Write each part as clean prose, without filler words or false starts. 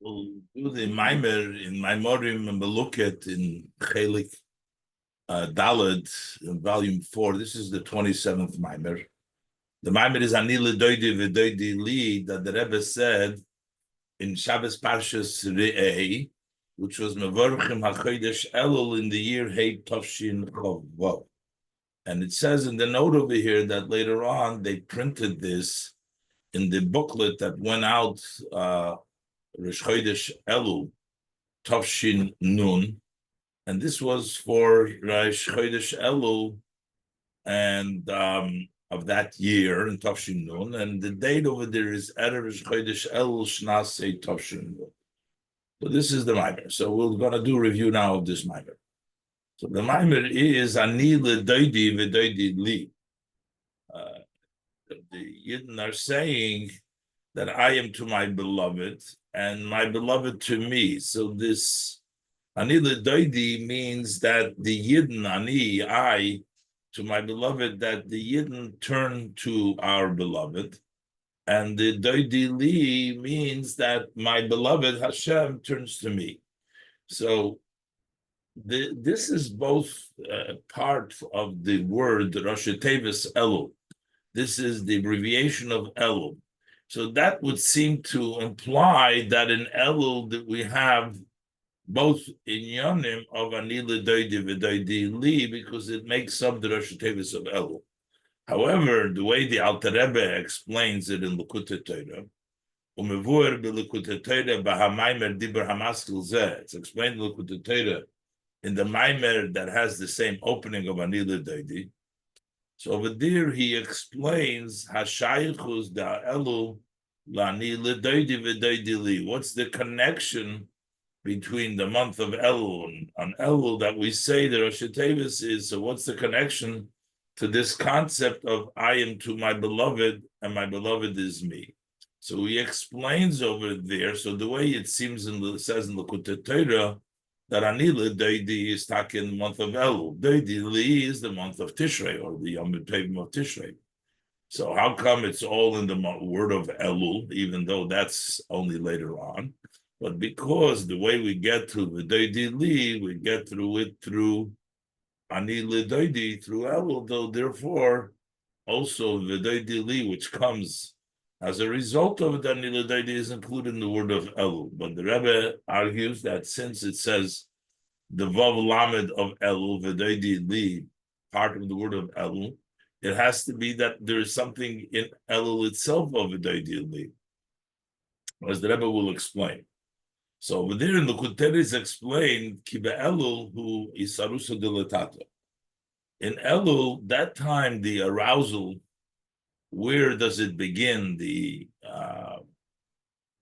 We'll do the Maimer in Maimorim and Beluket in Chelik Daled in volume 4. This is the 27th Maimer. The Maimer is Ani Lidodi Vododi Li that the Rebbe said in Shabbos Parshas Re'eh, which was Mevorchim HaChodesh Elul in the year h'tshkho Vav. And it says in the note over here that later on they printed this in the booklet that went out Rosh Chodesh Elul, Tavshin Nun, and this was for Rosh Chodesh Elul and of that year in Tavshin Nun, and the date over there is Erev Rosh Chodesh Elul Shnasei Tavshin Nun. So this is the Maimer. So we're going to do a review now of this Maimer. So the Maimer is Ani Lidodi Vododi Li. The Yidden are saying that I am to my beloved and my beloved to me. So this Ani Lidodi means that the Yidden, Ani, I, to my beloved, that the Yidden turn to our beloved. And the Dodi Li means that my beloved Hashem turns to me. So this is both part of the word Rosh Tevis Elul. This is the abbreviation of Elul. So that would seem to imply that in Elul that we have both inyanim of Ani Lidodi Vododi Li because it makes up the Rosh Tevis of Elul. However, the way the Alter Rebbe explains it in Likutei Torah, Umevur b'Likutei Torah b'Hamaimer Dibur Hamaskil Zeh. It's explained in Likutei Torah in the Maimer that has the same opening of Ani Lidodi. So over there he explains Hashayichus da Elul la'Ani Lidodi Vododi Li. What's the connection between the month of Elul and Elul that we say that Rosh Tevis is? So what's the connection to this concept of I am to my beloved and my beloved is me? So he explains over there. So the way it seems it says in the Likutei Torah that Ani Lidodi is talking the month of Elul. Dodi Li is the month of Tishrei or the Yom Tovim of Tishrei. So how come it's all in the word of Elul, even though that's only later on? But because the way we get to the Dodi Li, we get through it through Ani Lidodi through Elul, though therefore also the Dodi Li, which comes as a result of the Ani Lidodi, is included in the word of Elul. But the Rebbe argues that since it says the Vav Lamed of Elul, the Dodi Li, part of the word of Elul, it has to be that there is something in Elul itself of the Dodi Li, as the Rebbe will explain. So over there in the Likutei is explained Kiba Elul who is Sarusa Dilatata. In Elul, that time the arousal, where does it begin? The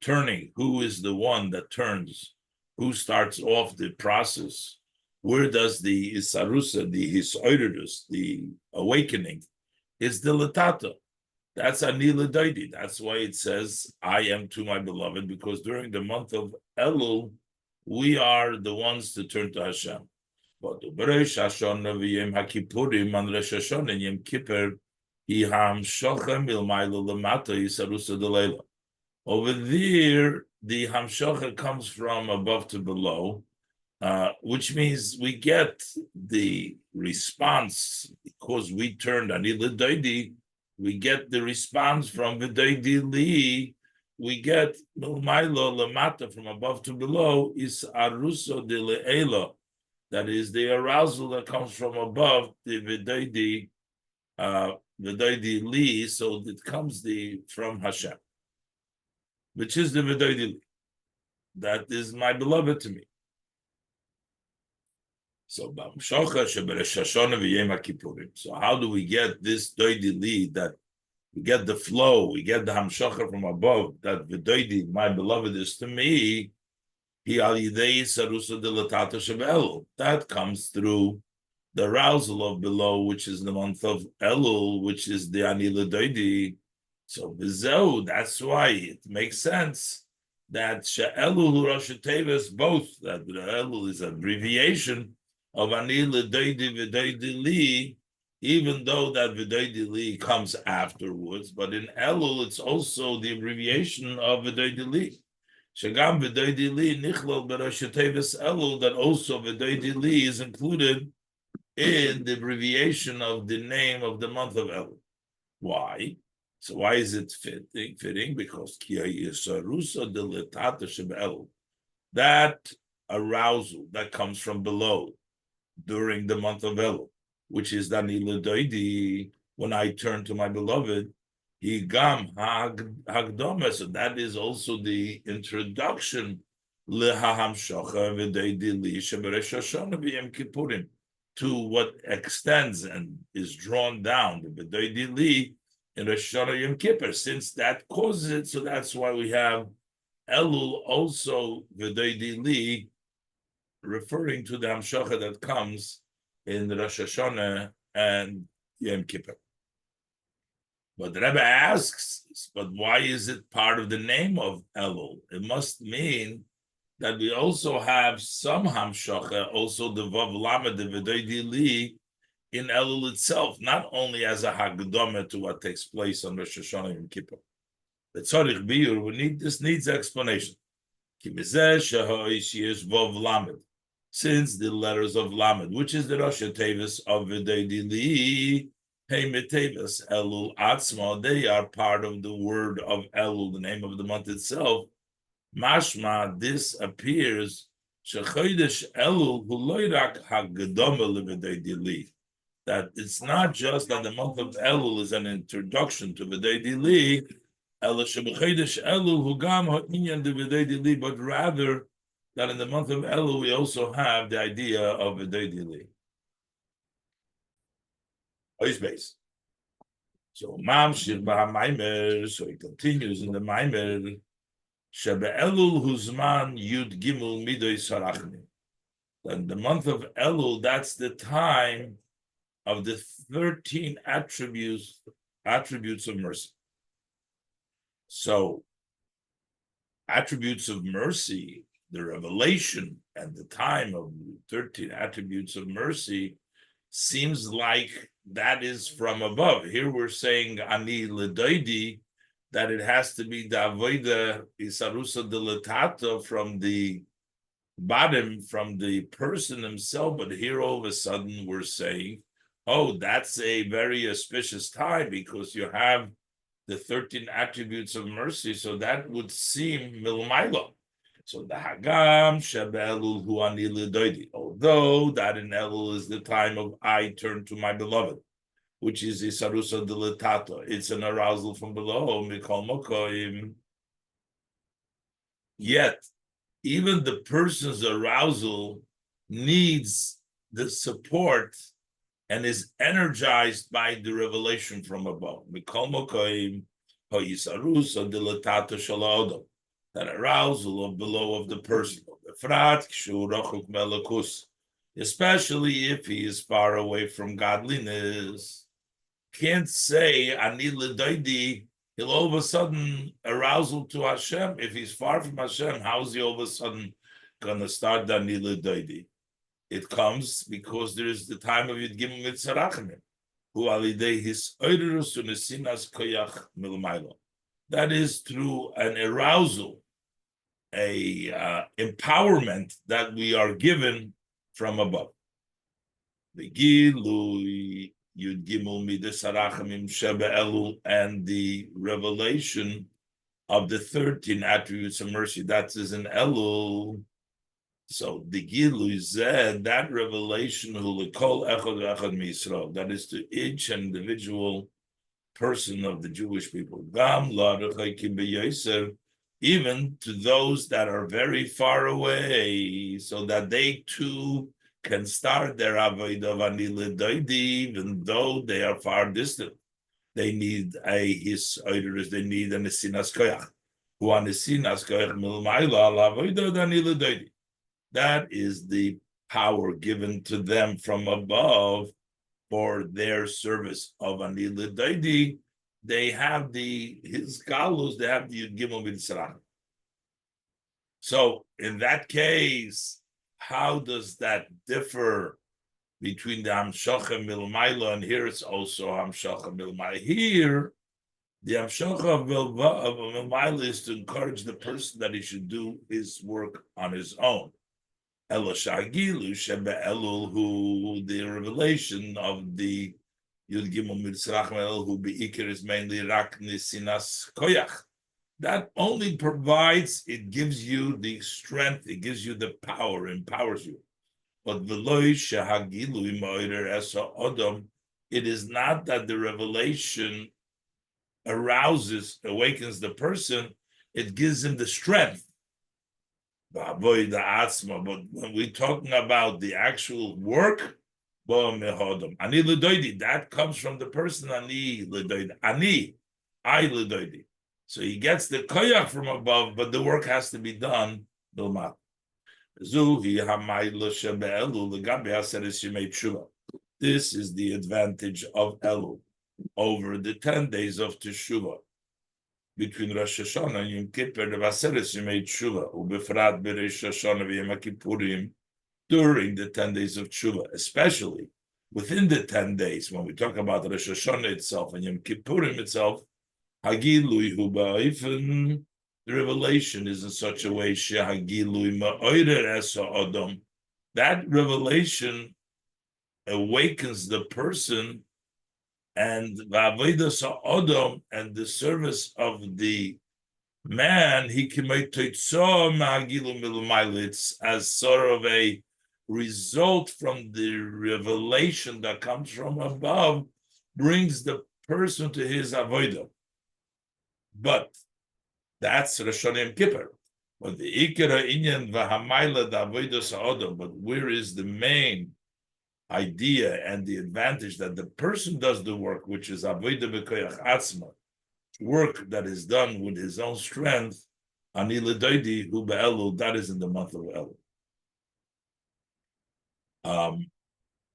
turning. Who is the one that turns? Who starts off the process? Where does the Isarusa, the Hisoidus, the awakening, is Dilatata? That's Ani Lidodi. That's why it says, I am to my beloved, because during the month of Elul, we are the ones to turn to Hashem. But Rosh Hashanah v'Yom HaKippurim and Rosh Hashanah and Yom Kippur, Iham Shochem Ilmayla Lamata Yisarusa Delayla. Over there, the Hamshocha comes from above to below, which means we get the response because we turned Ani Lidodi. We get the response from Vododi Li. We get Milmailo Lamata from above to below is Aruso de Le'ela. That is the arousal that comes from above the Vododi Li. So it comes from Hashem, which is the Vododi Li. That is my beloved to me. So so how do we get this Dodi Li, that we get the flow, we get the Hamshocha from above, that the Dodi, my beloved, is to me, that comes through the arousal of below, which is the month of Elul, which is the Ani Lidodi. So that's why it makes sense that She'elul Rosh Tevis, both, that the Elul is an abbreviation of Ani Lidodi Vododi Li, even though that Vododi Li comes afterwards, but in Elul it's also the abbreviation of Vododi Li. Shagam ודודי לי נכלל בראשי תיבות אלול, that also ודודי לי is included in the abbreviation of the name of the month of Elul. Why? So why is it fitting? Because that arousal that comes from below during the month of Elul, which is לדודי, when I turn to my beloved, Higam Hagdoma. So that is also the introduction to what extends and is drawn down the Vododi Li in Rosh Hashanah Yom Kippur, since that causes it. So that's why we have Elul also Vododi Li, referring to the Hamshacha that comes in Rosh Hashanah and Yom Kippur. But the Rebbe asks, but why is it part of the name of Elul? It must mean that we also have some Hamshacha, also the Vav Lamed, the Vododi Li, in Elul itself, not only as a Hagdoma to what takes place on Rosh Hashanah and Kippur. The Tzarich Biur, this needs explanation. Since the letters of Lamed, which is the Rosh Tevis of Vododi Li, Tevis Elul Atzma, they are part of the word of Elul, the name of the month itself. Mashma, this appears Shechodesh Elul Huloirak Hagdoma LeVododi Li, that it's not just that the month of Elul is an introduction to Vododi Li, but rather that in the month of Elul we also have the idea of Vododi Li. Base. So Mamshir B'Hamaimer, so he continues in the Maimer, Shebe Elul Huzman Yud Gimel Midoi Sarachni. Then the month of Elul, that's the time of the 13 attributes of mercy. So, attributes of mercy, the revelation and the time of 13 attributes of mercy seems like that is from above. Here we're saying Ani Lidodi, that it has to be the Avoida Isarusa de Letato from the bottom, from the person himself. But here all of a sudden we're saying, oh, that's a very auspicious time because you have the 13 attributes of mercy. So that would seem Milmailo. So the Hagam Shebe Elul Hu Ani Lidodi, although that in Elul is the time of I turn to my beloved, which is Isarusa de Letato. It's an arousal from below, Mikol Mokoim. Yet, even the person's arousal needs the support and is energized by the revelation from above. Mikol Mokoim, Isarusa de Letato Shalodom. That arousal of below of the person, especially if he is far away from godliness. Can't say Ani Lidodi, he'll all of a sudden arousal to Hashem. If he's far from Hashem, how is he all of a sudden gonna start the Ani Lidodi? It comes because there is the time of Yud Gimel Mitzarachim, who alidei his oirus unesinas koyach milmaylo. That is through an arousal, a empowerment that we are given from above. The Gilui Yud Gimel Midas Harachamim Shebe Elul, and the revelation of the 13 attributes of mercy, that is in Elul. So the Gilui Zed, that revelation, Hulikol Echad Echad Misrael, that is to each individual person of the Jewish people. Gam L'Arachaykim B'Yoser, even to those that are very far away, so that they too can start their avodah of Ani Lidodi, even though they are far distant. They need a his oiders, they need an esinas koyach. Who an esinas koyach milmayla avodah Ani Lidodi. That is the power given to them from above for their service of Ani Lidodi. They have his galus, they have the Gimel Mitzrayim. So in that case, how does that differ between the Hamshacha Milmayla, and here it's also Hamshacha Milmayla? Here, The Amshocha of Milmaila is to encourage the person that he should do his work on his own. Elul Shagilu Shebe Elul, who the revelation of the Yud Gimel Mitzrach Elul, who Beikir is mainly Rak Nisinas Koyach. That only provides, it gives you the strength, it gives you the power, empowers you. But Veloy Shahagilu Moider Esa Odom, it is not that the revelation awakens the person, it gives him the strength. But when we're talking about the actual work, that comes from the person I Lidodi. So he gets the koyach from above, but the work has to be done. This is the advantage of Elul over the 10 days of Teshuvah. Between Rosh Hashanah and Yom Kippur, the Vaseres Yemei Tshuva, Ubefrat Bereish Hashanah v'Yom Kippurim, during the 10 days of Tshuva, especially within the 10 days, when we talk about Rosh Hashanah itself and Yom Kippurim itself, Hagilui Hu Ba'ifin, the revelation is in such a way, Hagilui Ma'oider Esa Odom, that revelation awakens the person, and Va'avodas Odom, and the service of the man, he can make it's as sort of a result from the revelation that comes from above, brings the person to his avodah. But that's Rosh Hashanah Yom Kippur. But the Ikara Inyan V'Hamayla D'Avodas Odom. But where is the main idea and the advantage that the person does the work, which is avodah b'koyach atzma, work that is done with his own strength, ani לדודי hu be'elul, that is in the month of Elul.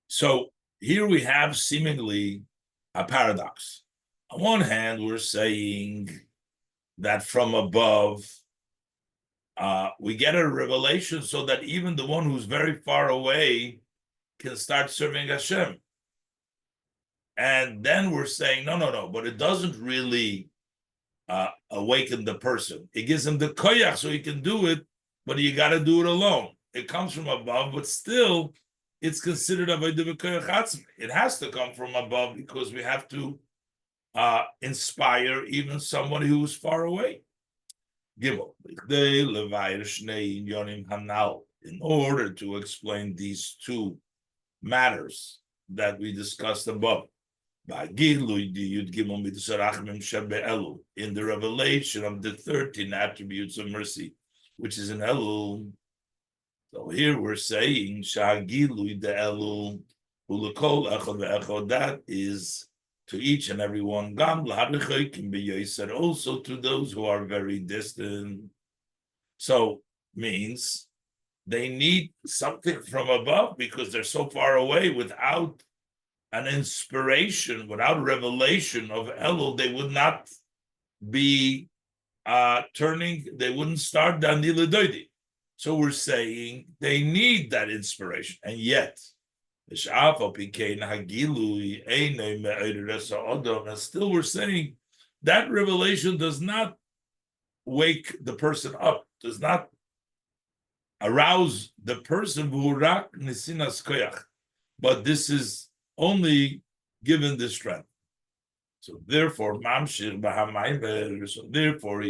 So here we have seemingly a paradox. On one hand, we're saying that from above, we get a revelation so that even the one who's very far away can start serving Hashem. And then we're saying, no, but it doesn't really awaken the person. It gives him the koyach so he can do it, but you got to do it alone. It comes from above, but still, it's considered avodah b'koyach atzmi. It has to come from above because we have to inspire even somebody who's far away. Gimel, in order to explain these two matters that we discussed above. In the revelation of the 13 attributes of mercy, which is in Elul. So here we're saying Shagilui de Elul, that is to each and every one, also to those who are very distant. So means they need something from above because they're so far away. Without an inspiration, without revelation of Elul, they would not be they wouldn't start Dani Lidodi. So we're saying they need that inspiration. And yet, and still we're saying that revelation does not wake the person up, does not arouse the person, but this is only given the strength. So therefore, he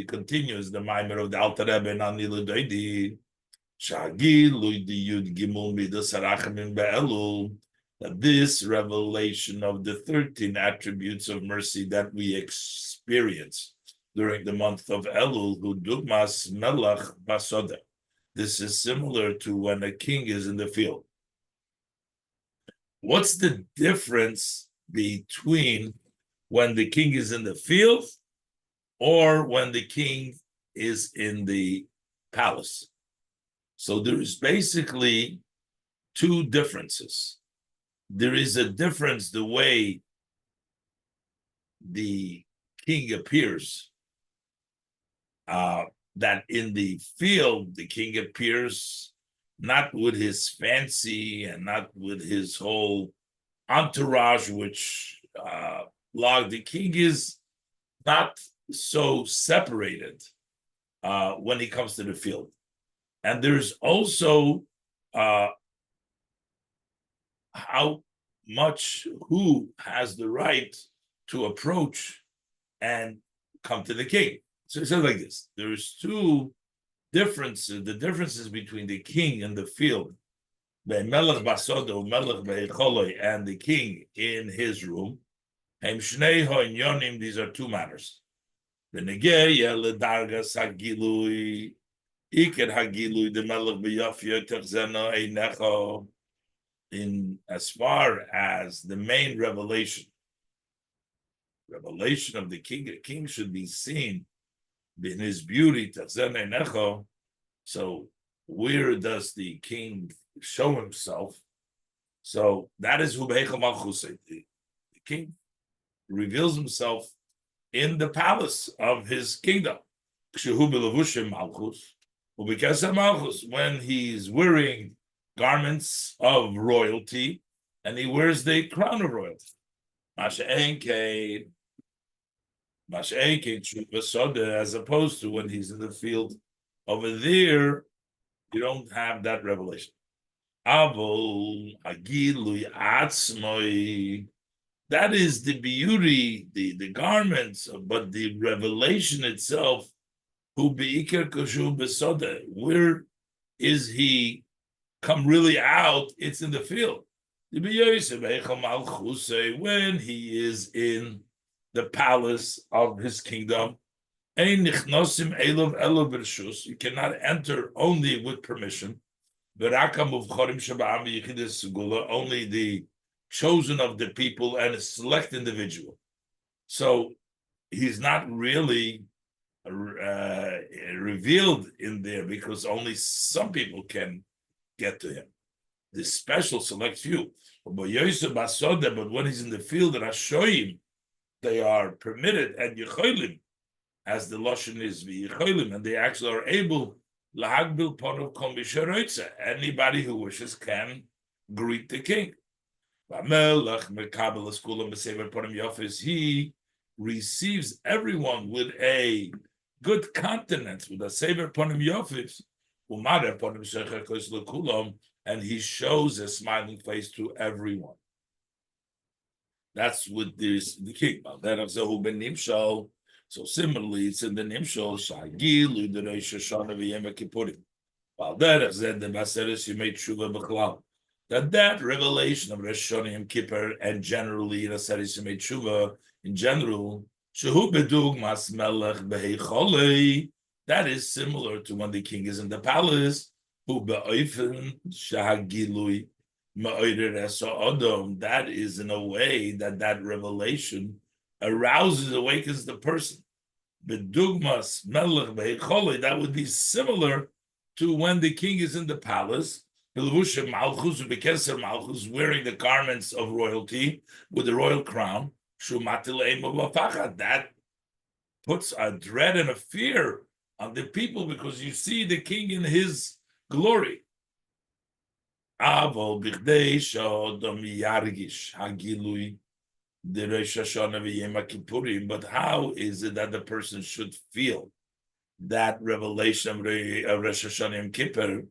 continues the Maimer of the Alter Rebbe and Ani Lidodi, that this revelation of the 13 attributes of mercy that we experience during the month of Elul, Hudugmas Melach Basoda. This is similar to when a king is in the field. What's the difference between when the king is in the field or when the king is in the palace? So there is basically two differences. There is a difference the way the king appears, that in the field, the king appears not with his fancy and not with his whole entourage, which the king is not so separated when he comes to the field. And there's also how much who has the right to approach and come to the king. So it says like this: there's two differences, the differences between the king and the field, and the king in his room. These are two matters. The negeya ledargas hagilui, iker hagilui the melech b'yafya techzeno einecho. In as far as the main revelation of the king should be seen in his beauty. So where does the king show himself? So that is who the king reveals himself in the palace of his kingdom. When he's wearing garments of royalty, and he wears the crown of royalty. As opposed to when he's in the field. Over there, you don't have that revelation. That is the beauty, the garments, but the revelation itself, where is he come really out? It's in the field. When he is in the palace of his kingdom, you cannot enter only with permission. Only the chosen of the people and a select individual. So he's not really revealed in there because only some people can get to him. The special select few. But when he's in the field and Hashoyim, they are permitted, and Yecholim, as the Lashon is Yecholim, and they actually are able, anybody who wishes can greet the king. He receives everyone with a good countenance, with a sever ponim yofis, and he shows a smiling face to everyone. That's with the king. So similarly, it's in the Nimshal Shagil the Rosh Hashanah v'Yom Kippurim. That revelation of Rosh Hashanah Yom Kippur and generally in Aseres Yemei Tshuva in general, Shehu Bedugmas Melech Beheichole, that is similar to when the king is in the palace. Hu Be'oifen Shahagilui Ma'oider Esa Odom. That is in a way that revelation arouses, awakens the person. Bedugmas Melech Beheichole, that would be similar to when the king is in the palace. Malchus, wearing the garments of royalty with the royal crown. That puts a dread and a fear on the people because you see the king in his glory. But how is it that the person should feel that revelation of Rosh Hashanah Yom Kippur?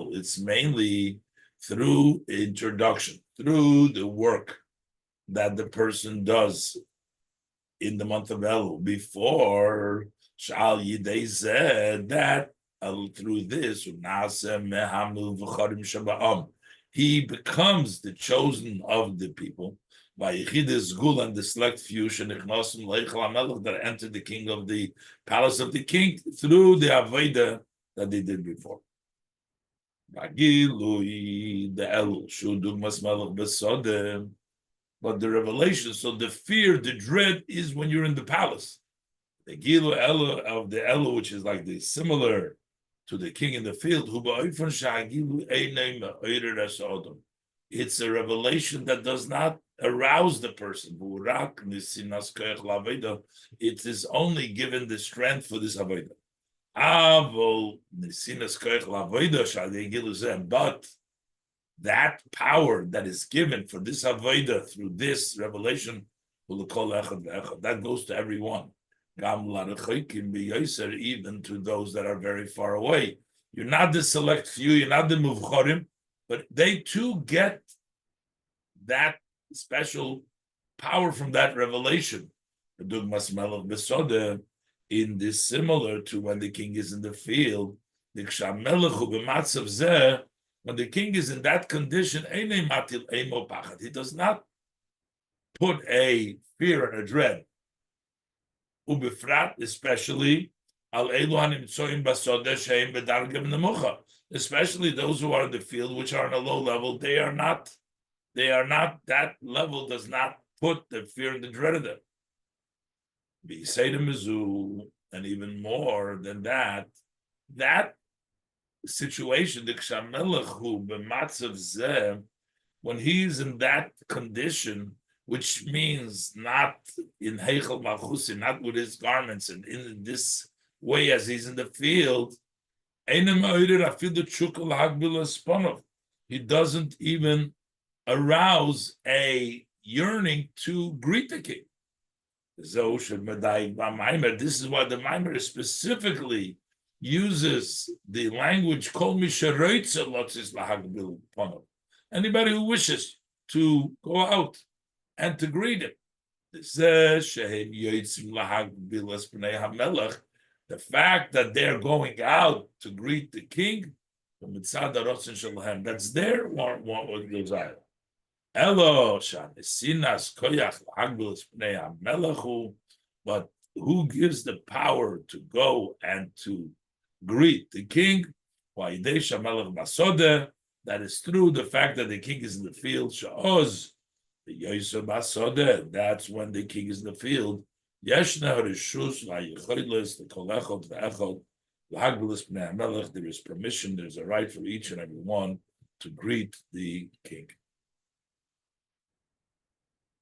It's mainly through introduction, through the work that the person does in the month of Elul. Before Shal Yidei said that through this, he becomes the chosen of the people. By Yechidus Gul and the select few that entered the king of the palace of the king through the Avodah that they did before. The Elul, but the revelation, so the fear, the dread is when you're in the palace. The Gilu Elul of the Elul, which is like the similar to the king in the field, it's a revelation that does not arouse the person. It is only given the strength for this avodah. But that power that is given for this avodah through this revelation, that goes to everyone. Even to those that are very far away. You're not the select few, you're not the muvchorim, but they too get that special power from that revelation. In this, similar to when the king is in the field, when the king is in that condition, he does not put a fear and a dread. Especially especially those who are in the field, which are on a low level, they are not, that level does not put the fear and the dread of them. And even more than that, that situation, when he's in that condition, which means not in Heichel Malchusi, not with his garments, and in this way as he's in the field, he doesn't even arouse a yearning to greet the king. This is why the Maimer specifically uses the language anybody who wishes to go out and to greet him. The fact that they're going out to greet the king, that's their one desire. But who gives the power to go and to greet the king? That is through the fact that the king is in the field. That's when the king is in the field. There is permission, there's a right for each and every one to greet the king.